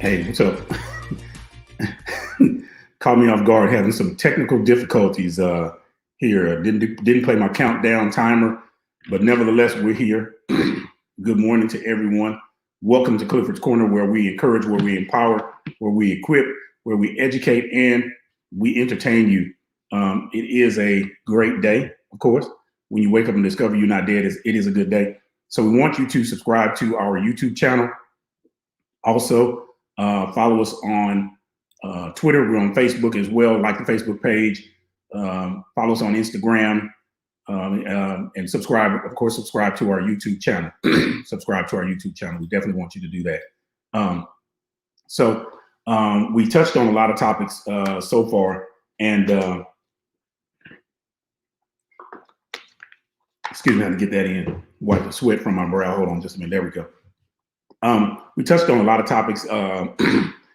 Hey, what's up? Caught me off guard having some technical difficulties here. Didn't play my countdown timer, but nevertheless, we're here. Good morning to everyone. Welcome to Clifford's Corner, where we encourage, where we empower, where we equip, where we educate, and we entertain you. It is a great day, of course. When you wake up and discover you're not dead, it is a good day. So we want you to subscribe to our YouTube channel. Also, follow us on Twitter. We're on Facebook as well. Like the Facebook page. Follow us on Instagram. And subscribe, of course, subscribe to our YouTube channel. Subscribe to our YouTube channel. We definitely want you to do that. So we touched on a lot of topics so far. And excuse me, I had to get that in. Wipe the sweat from my brow. Hold on just a minute. There we go. We touched on a lot of topics.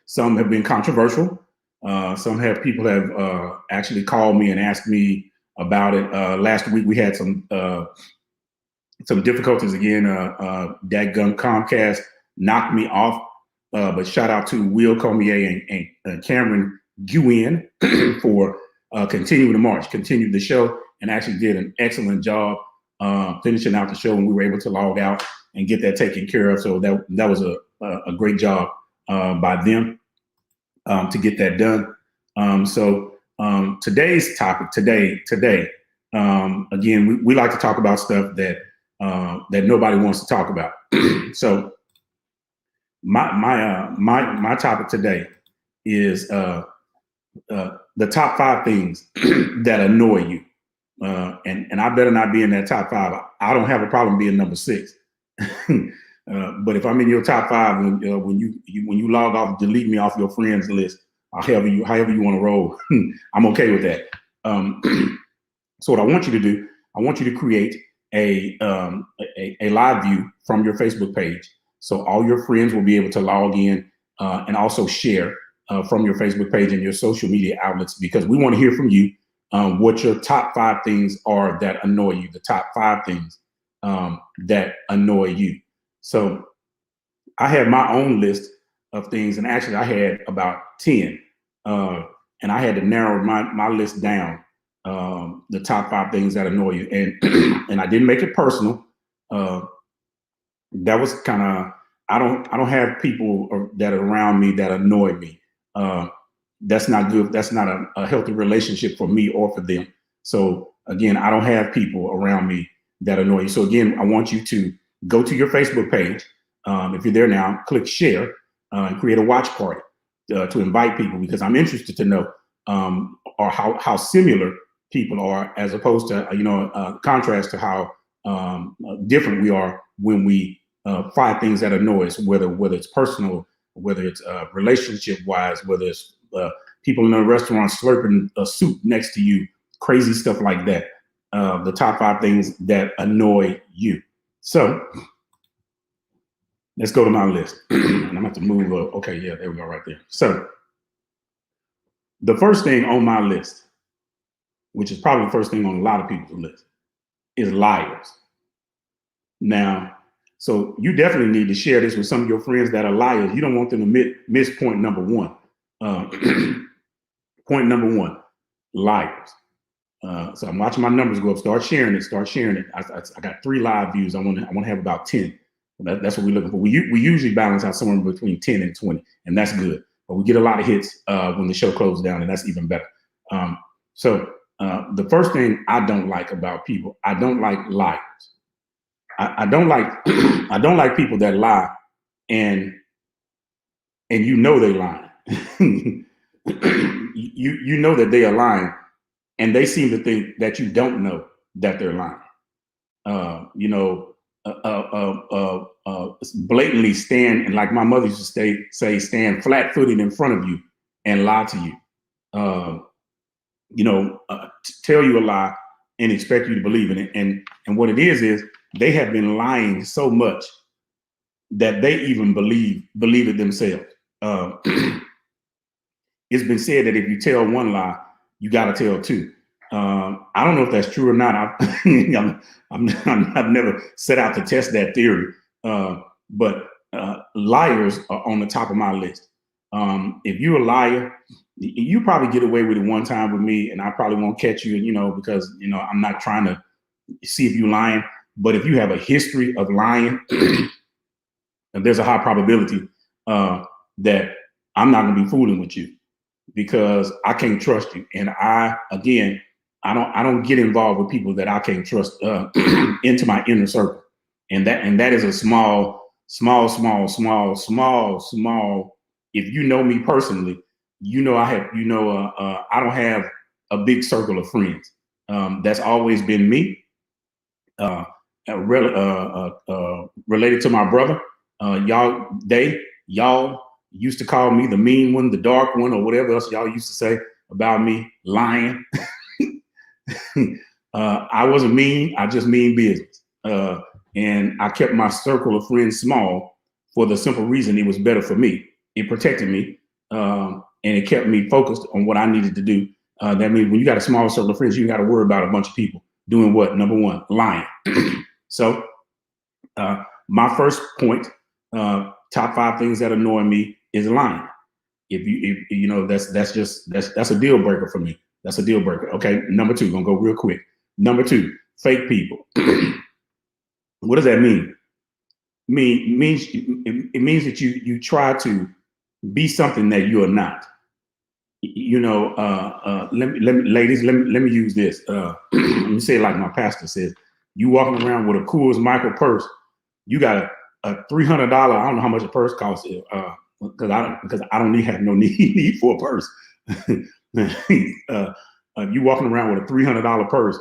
Some have been controversial. People have actually called me and asked me about it. Last week we had some difficulties again. Dadgum Comcast knocked me off. But shout out to Will Cormier and Cameron Guin for continuing the march, continued the show, and actually did an excellent job finishing out the show, and we were able to log out and get that taken care of. So that was a great job by them to get that done. Today's topic today, again, we like to talk about stuff that nobody wants to talk about. So my topic today is the top 5 things that annoy you. And I better not be in that top 5. I don't have a problem being number 6. But if I'm in your top 5, when you log off, delete me off your friends list, however you want to roll, I'm okay with that. So what I want you to do, I want you to create a live view from your Facebook page, so all your friends will be able to log in and also share from your Facebook page and your social media outlets, because we want to hear from you what your top 5 things are that annoy you. The top 5 things that annoy you. So I had my own list of things, and actually I had about 10, and I had to narrow my list down, the top 5 things that annoy you, and I didn't make it personal. That was kind of, I don't have people that are around me that annoy me. That's not good. That's not a healthy relationship for me or for them. So again, I don't have people around me that annoy you. So again, I want you to go to your Facebook page. If you're there now, click share and create a watch party to invite people, because I'm interested to know or how similar people are, as opposed to contrast to how different we are when we find things that annoy us, whether it's personal, whether it's relationship wise, whether it's people in a restaurant slurping a soup next to you, crazy stuff like that. The top 5 things that annoy you. So let's go to my list. And I'm gonna have to move up. Okay, yeah, there we go, right there. So the first thing on my list, which is probably the first thing on a lot of people's list, is liars. Now, so you definitely need to share this with some of your friends that are liars. You don't want them to miss point number 1. Point number 1, liars. So I'm watching my numbers go up. Start sharing it. I got 3 live views. I want to have about 10. That's what we're looking for. We usually balance out somewhere between 10 and 20, and that's good. But we get a lot of hits when the show closes down, and that's even better. So the first thing I don't like about people, I don't like liars. I don't like I don't like people that lie and you know they lying. you know that they are lying, and they seem to think that you don't know that they're lying. Blatantly stand, and like my mother used to say, stand flat-footed in front of you and lie to you. Tell you a lie and expect you to believe in it. And what it is they have been lying so much that they even believe it themselves. It's been said that if you tell one lie, you got to tell 2. I don't know if that's true or not. I've never set out to test that theory. But liars are on the top of my list. If you're a liar, you probably get away with it one time with me, and I probably won't catch you, because I'm not trying to see if you're lying. But if you have a history of lying, there's a high probability that I'm not going to be fooling with you, because I can't trust you. And I don't get involved with people that I can't trust into my inner circle. And that is a small. If you know me personally, I don't have a big circle of friends. That's always been me. Uh, Related to my brother, y'all used to call me the mean one, the dark one, or whatever else y'all used to say about me, lying. I wasn't mean. I just mean business. And I kept my circle of friends small for the simple reason it was better for me. It protected me, and it kept me focused on what I needed to do. That means when you got a small circle of friends, you got to worry about a bunch of people doing what? Number one, lying. So my first point, top 5 things that annoy me is lying. If you know, that's a deal breaker for me. That's a deal breaker. Okay, number 2, gonna go real quick. Number 2, fake people. What does that mean? It means that you try to be something that you are not. Ladies, let me use this. Let me say it like my pastor says: you walking around with a Coors Michael purse, you got a $300. I don't know how much a purse costs, because I don't have no need for a purse. You walking around with a $300 purse,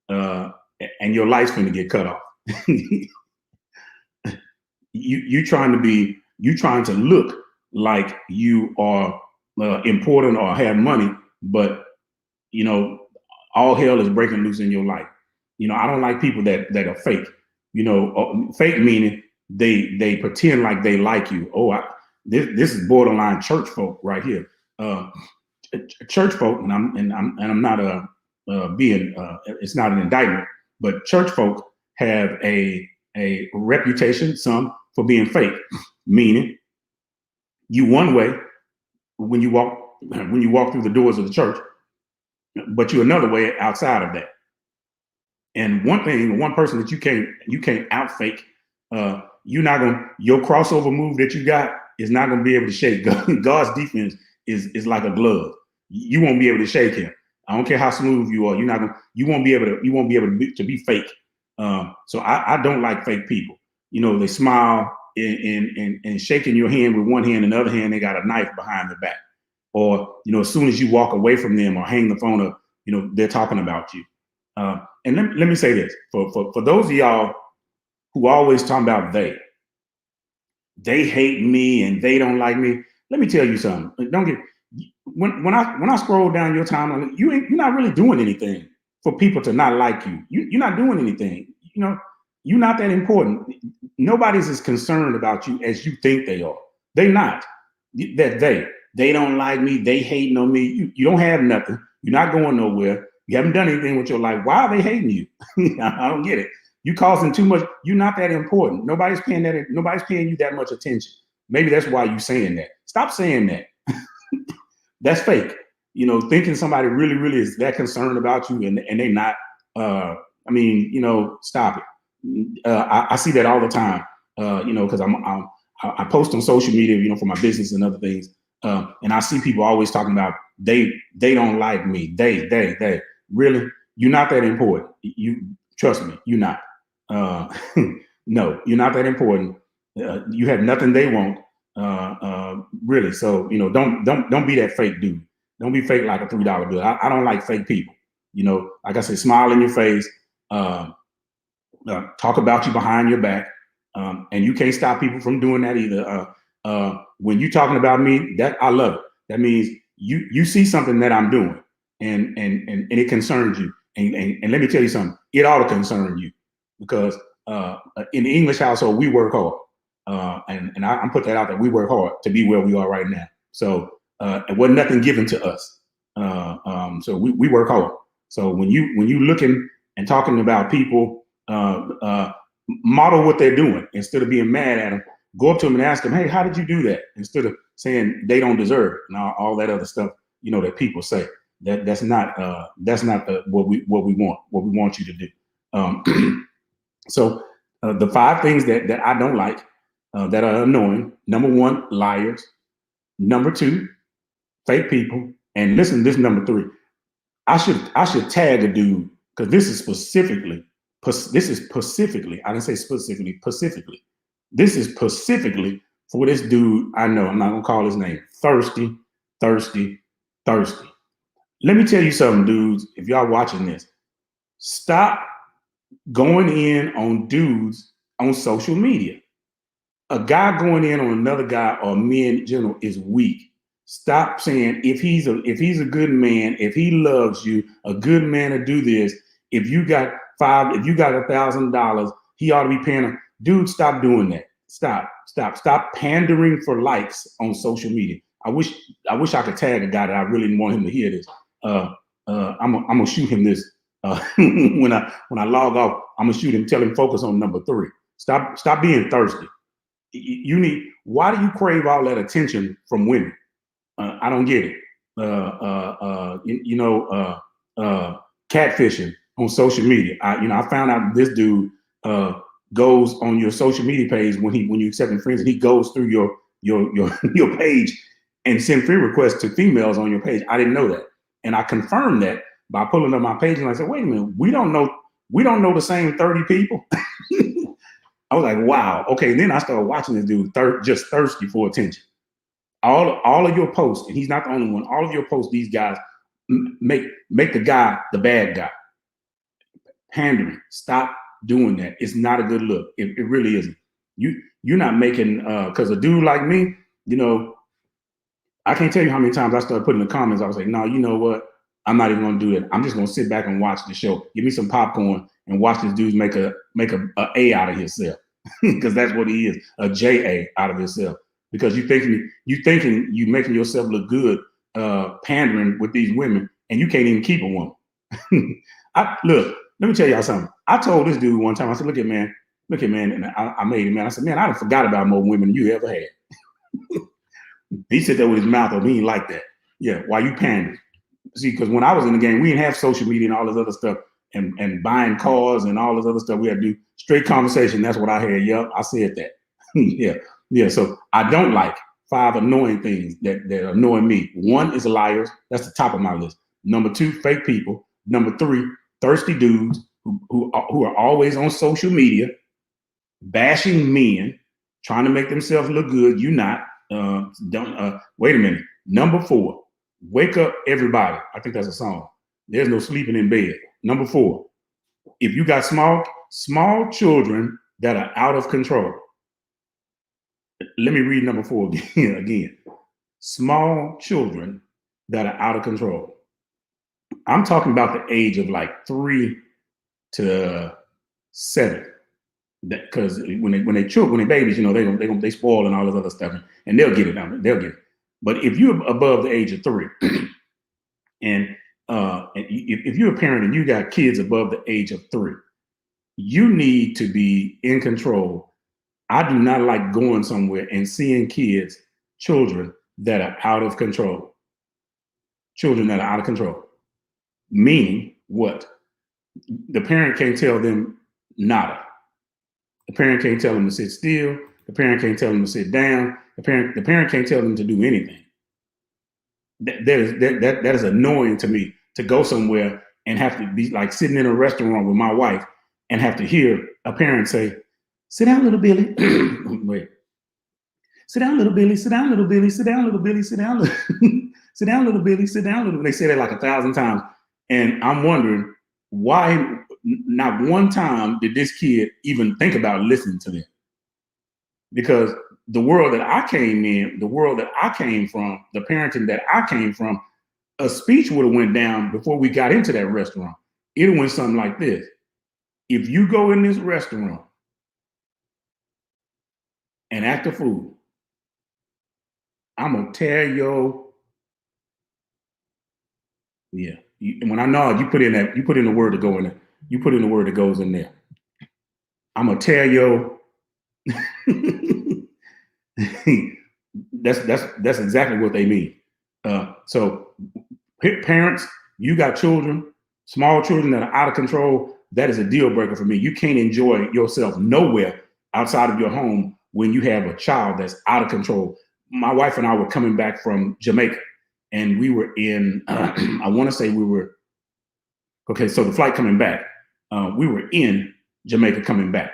and your life's going to get cut off. you trying to look like you are important or have money, but all hell is breaking loose in your life. I don't like people that are fake. Fake meaning they pretend like they like you. This is borderline church folk right here. Church folk, and I'm not being it's not an indictment, but church folk have a reputation, some, for being fake, meaning you one way when you walk through the doors of the church, but you're another way outside of that. And one person that you can't out fake, your crossover move that you got is not going to be able to shake. God's defense is like a glove. You won't be able to shake him. I don't care how smooth you are. You won't be able to be fake. So I don't like fake people. They smile and shaking your hand with one hand, and the other hand they got a knife behind their back. Or as soon as you walk away from them or hang the phone up, they're talking about you. And let me say this for those of y'all who always talking about they hate me and they don't like me. Let me tell you something. When I scroll down your timeline, you're not really doing anything for people to not like you. You're not doing anything. You're not that important. Nobody's as concerned about you as you think they are. They're not. They don't like me. They hating on me. You don't have nothing. You're not going nowhere. You haven't done anything with your life. Why are they hating you? I don't get it. You causing too much. You're not that important. Nobody's paying you that much attention. Maybe that's why you're saying that. Stop saying that. That's fake. Thinking somebody really, really is that concerned about you and they not. Stop it. I see that all the time. Because I post on social media, for my business and other things. And I see people always talking about they don't like me. They really, you're not that important. You trust me, you're not. No, you're not that important. You have nothing they want. Really. So don't be that fake dude. Don't be fake like a $3 bill. I don't like fake people. Like I said, smile in your face. Talk about you behind your back. And you can't stop people from doing that either. When you're talking about me, that I love it. That means you see something that I'm doing and it concerns you. And let me tell you something, it ought to concern you, because in the English household, we work hard. And I'm put that out there. We work hard to be where we are right now. So it wasn't nothing given to us. So we work hard. So when you looking and talking about people, model what they're doing instead of being mad at them. Go up to them and ask them, hey, how did you do that? Instead of saying they don't deserve it and all that other stuff, that people say. That's not what we want you to do. So the 5 things that I don't like that are annoying. Number 1, liars. Number 2, fake people. And listen, this number 3. I should tag a dude because this is specifically. I didn't say specifically. This is specifically for this dude. I know I'm not gonna call his name. Thirsty. Let me tell you something, dudes. If y'all watching this, stop going in on dudes on social media. A guy going in on another guy or men in general is weak. Stop saying if he's a good man, if he loves you, a good man to do this. If you got $1,000, he ought to be paying him. Dude, stop doing that. Stop pandering for likes on social media. I wish I could tag a guy that I really didn't want him to hear this. I'm gonna shoot him this when I log off. I'm gonna shoot him. Tell him focus on number 3. Stop being thirsty. Why do you crave all that attention from women? I don't get it. Catfishing on social media. I found out this dude goes on your social media page when you accept friends, and he goes through your page and send friend requests to females on your page. I didn't know that, and I confirmed that by pulling up my page, and I said, "Wait a minute, we don't know the same 30 people." I was like, "Wow, okay." And then I started watching this dude just thirsty for attention. All of your posts, and he's not the only one. All of your posts, these guys make the guy the bad guy. Pandering. Stop doing that. It's not a good look. It really isn't. You're not making because a dude like me, I can't tell you how many times I started putting in the comments. I was like, no, you know what? I'm not even gonna do that. I'm just gonna sit back and watch the show. Give me some popcorn and watch this dude make a A out of himself. Because that's what he is, a JA out of himself. Because you thinking you making yourself look good pandering with these women, and you can't even keep a woman. Look, let me tell y'all something. I told this dude one time, I said, look at man, and I made him, man. I said, man, I done forgot about more women than you ever had. He said that with his mouth open. He ain't like that. Yeah, why you pandering? See, because when I was in the game, we didn't have social media and all this other stuff and buying cars and all this other stuff. We had to do straight conversation. That's what I had. Yep, I said that. Yeah. So I don't like 5 annoying things that annoy me. 1 is liars. That's the top of my list. Number 2, fake people. Number 3, thirsty dudes who are always on social media, bashing men, trying to make themselves look good. You not. Wait a minute. Number 4, wake up everybody. I think that's a song. There's no sleeping in bed. Number 4, if you got small children that are out of control. Let me read number 4 again. Small children that are out of control. I'm talking about the age of like 3 to 7. Because when they babies, they spoil and all this other stuff, and they'll get it. They'll get it. But if you're above the age of 3, and if you're a parent and you got kids above the age of 3, you need to be in control. I do not like going somewhere and seeing children that are out of control. Children that are out of control. Meaning what? The parent can't tell them nada. The parent can't tell them to sit still. The parent can't tell them to sit down. The parent can't tell them to do anything. That is annoying to me, to go somewhere and have to be like sitting in a restaurant with my wife and have to hear a parent say, "Sit down, little Billy." Wait. "Sit down, little Billy. Sit down, little Billy. Sit down, little Billy. Sit down, sit down, little Billy. Sit down, little." They say that like 1,000 times, and I'm wondering why not one time did this kid even think about listening to them? Because the world that I came in, the world that I came from, the parenting that I came from, a speech would have went down before we got into that restaurant. It went something like this: if you go in this restaurant and act a fool, I'm gonna tear your And when I nod, you put in the word to go in there. You put in the word that goes in there. I'm gonna tear your That's exactly what they mean. So parents, you got children, small children that are out of control. That is a deal breaker for me. You can't enjoy yourself nowhere outside of your home when you have a child that's out of control. My wife and I were coming back from Jamaica, and we were in. I want to say we were okay. So the flight coming back, we were in Jamaica coming back,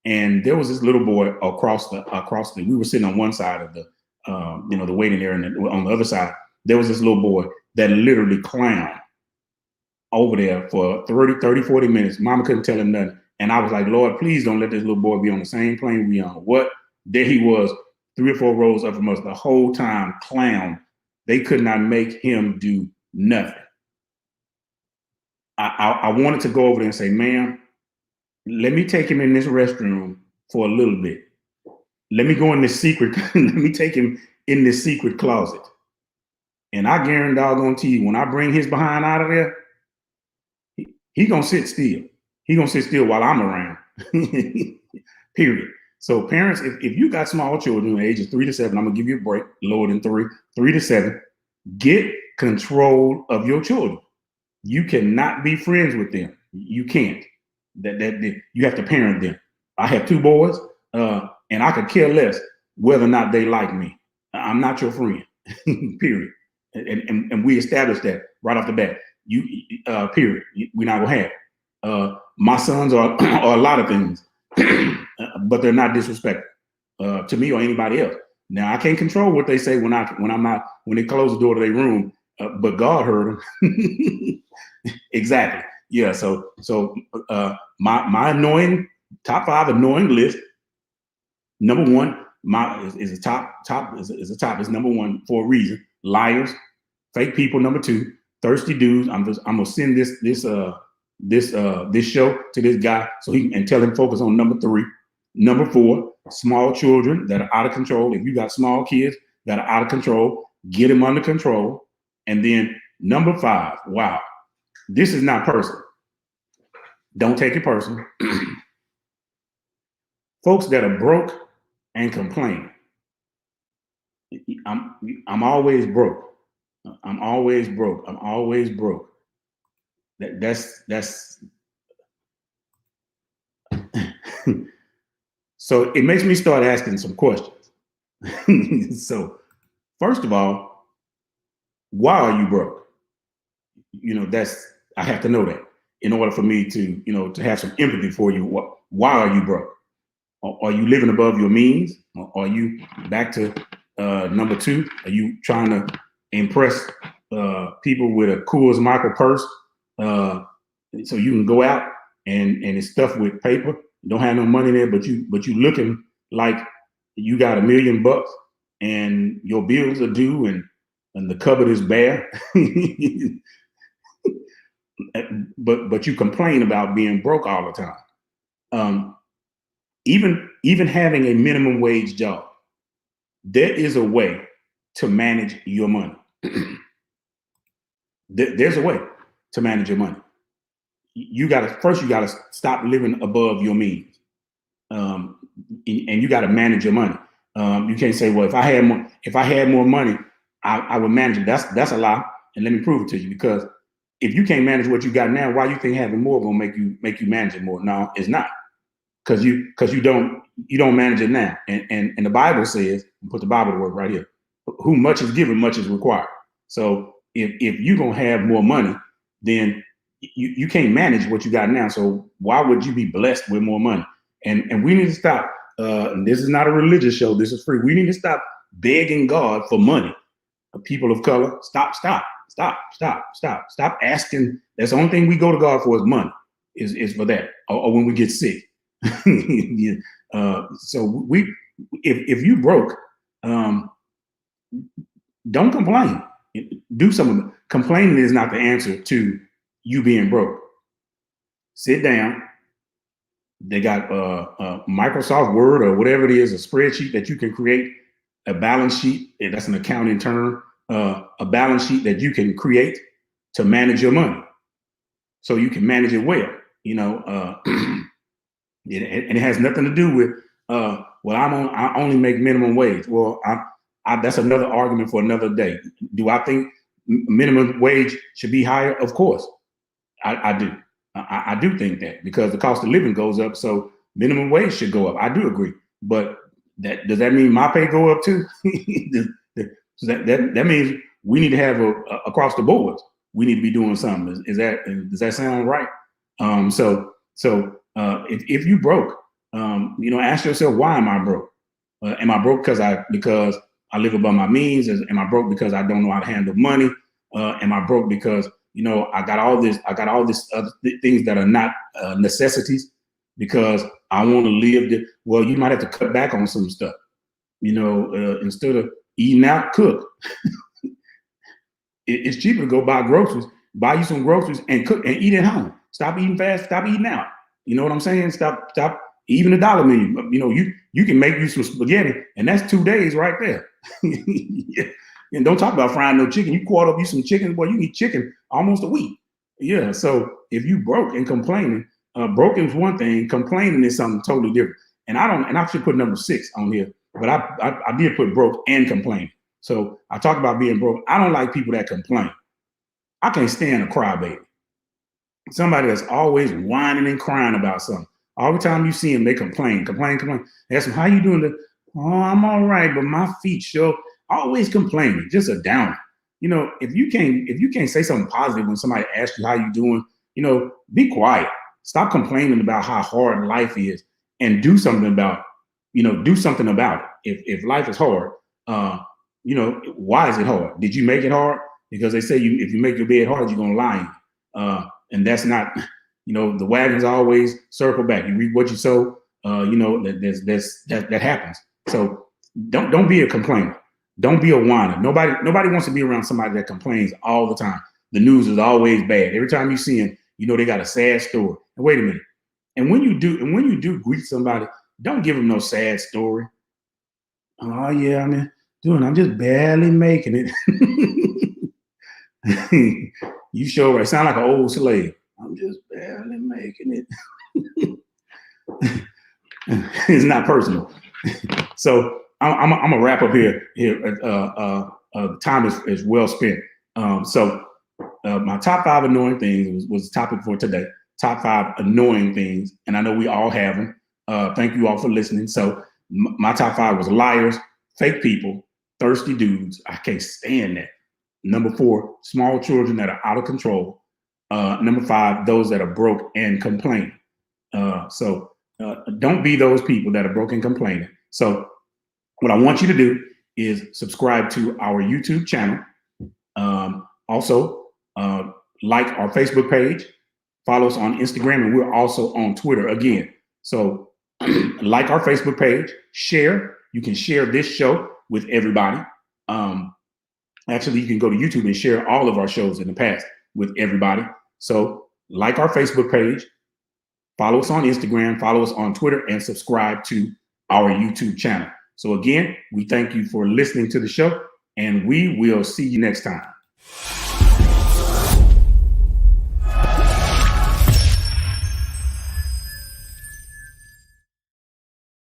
and there was this little boy across the. We were sitting on one side of the the waiting area, and on the other side there was this little boy that literally clowned over there for 40 minutes. Mama couldn't tell him nothing. And I was like, Lord, please don't let this little boy be on the same plane we on. What? There he was, 3 or 4 rows up from us the whole time, clown. They could not make him do nothing. I wanted to go over there and say, ma'am, let me take him in this restroom for a little bit. Let me go in this secret, let me take him in this secret closet. And I guarantee you, when I bring his behind out of there, he gonna sit still. He gonna sit still while I'm around. Period. So parents, if you got small children ages 3 to 7, I'm gonna give you a break, lower than 3 to 7. Get control of your children. You cannot be friends with them. You can't. That you have to parent them. I have 2 boys, and I could care less whether or not they like me. I'm not your friend. Period. And we established that right off the bat. Period. We're not gonna have. My sons are a lot of things, but they're not disrespectful to me or anybody else. Now I can't control what they say when they close the door to their room, but God heard them. Exactly. Yeah. So my annoying top 5 annoying list. Number 1, is a top is number 1 for a reason. Liars, fake people. Number 2, thirsty dudes. I'm gonna send this show to this guy so he can tell him focus on number 3. Number 4, small children that are out of control. If you got small kids that are out of control, get them under control. And then number 5, wow, this is not personal. Don't take it personal. Folks that are broke and complain. I'm always broke. I'm always broke. I'm always broke. That's so it makes me start asking some questions. So first of all, why are you broke? I have to know that in order for me to to have some empathy for you. Why are you broke? Are you living above your means? Are you back to number 2? Are you trying to impress people with a Coors Michael purse so you can go out and it's stuffed with paper? You don't have no money there, but you looking like you got $1 million and your bills are due and the cupboard is bare. but you complain about being broke all the time. Even having a minimum wage job, there is a way to manage your money. There's a way to manage your money. You gotta stop living above your means, and you gotta manage your money. You can't say, well, if I had more money, I would manage it. That's a lie, and let me prove it to you. Because if you can't manage what you got now, why you think having more gonna make you manage it more? No, it's not. Because you don't manage it now. And the Bible says, put the Bible to work right here, who much is given, much is required. So if you're gonna have more money, then you can't manage what you got now. So why would you be blessed with more money? And we need to stop. And this is not a religious show. This is free. We need to stop begging God for money. People of color, stop asking. That's the only thing we go to God for is money. Is for that, or when we get sick. Yeah. So if you broke, don't complain. Do something. Complaining is not the answer to you being broke. Sit down. They got Microsoft Word or whatever it is, a spreadsheet that you can create, a balance sheet. That's an accounting term. A balance sheet that you can create to manage your money, so you can manage it well. And it has nothing to do with well, I only make minimum wage. Well, That's another argument for another day. Do I think minimum wage should be higher? Of course, I do. I do think that because the cost of living goes up, so minimum wage should go up. I do agree, but does that mean my pay go up too? So that means we need to have across the board. We need to be doing something. Does that sound right? If you broke, ask yourself, why am I broke? Am I broke because I live above my means? Am I broke because I don't know how to handle money? Am I broke because I got all this other things that are not necessities because I want to live? Well, you might have to cut back on some stuff. Instead of eating out, cook. It's cheaper to go buy groceries, buy you some groceries and cook and eat at home. Stop eating fast, stop eating out. You know what I'm saying? Stop even the dollar menu. You can make you some spaghetti and that's 2 days right there. Yeah. And don't talk about frying no chicken. You quarter up you some chicken, boy, you eat chicken almost a week. Yeah. So if you broke and complaining, broken is one thing, complaining is something totally different. And I should put number 6 on here, but I did put broke and complaining. So I talk about being broke. I don't like people that complain. I can't stand a crybaby. Somebody that's always whining and crying about something. All the time you see them, they complain. Ask them, how you doing? Oh, I'm all right, but my feet show. Always complaining, just a downer. If you can't say something positive when somebody asks you how you doing, be quiet. Stop complaining about how hard life is and do something about it. If life is hard, why is it hard? Did you make it hard? Because they say if you make your bed hard, you're gonna lie. And that's not, the wagons always circle back. You reap what you sow. That happens. So don't be a complainer. Don't be a whiner. Nobody wants to be around somebody that complains all the time. The news is always bad. Every time you see them, they got a sad story. And wait a minute. And when you do greet somebody, don't give them no sad story. Oh yeah, I'm just barely making it. You sure right. Sound like an old slave. I'm just barely making it. It's not personal. So I'm gonna wrap up here. Time is well spent. My top 5 annoying things was the topic for today. Top 5 annoying things, and I know we all have them. Thank you all for listening. So my top 5 was liars, fake people, thirsty dudes. I can't stand that. Number 4, small children that are out of control. Number 5, those that are broke and complaining. Don't be those people that are broke and complaining. So what I want you to do is subscribe to our YouTube channel. Also, like our Facebook page, follow us on Instagram, and we're also on Twitter again. So like our Facebook page, share. You can share this show with everybody. Actually, you can go to YouTube and share all of our shows in the past with everybody. So like our Facebook page, follow us on Instagram, follow us on Twitter, and subscribe to our YouTube channel. So again, we thank you for listening to the show, and we will see you next time.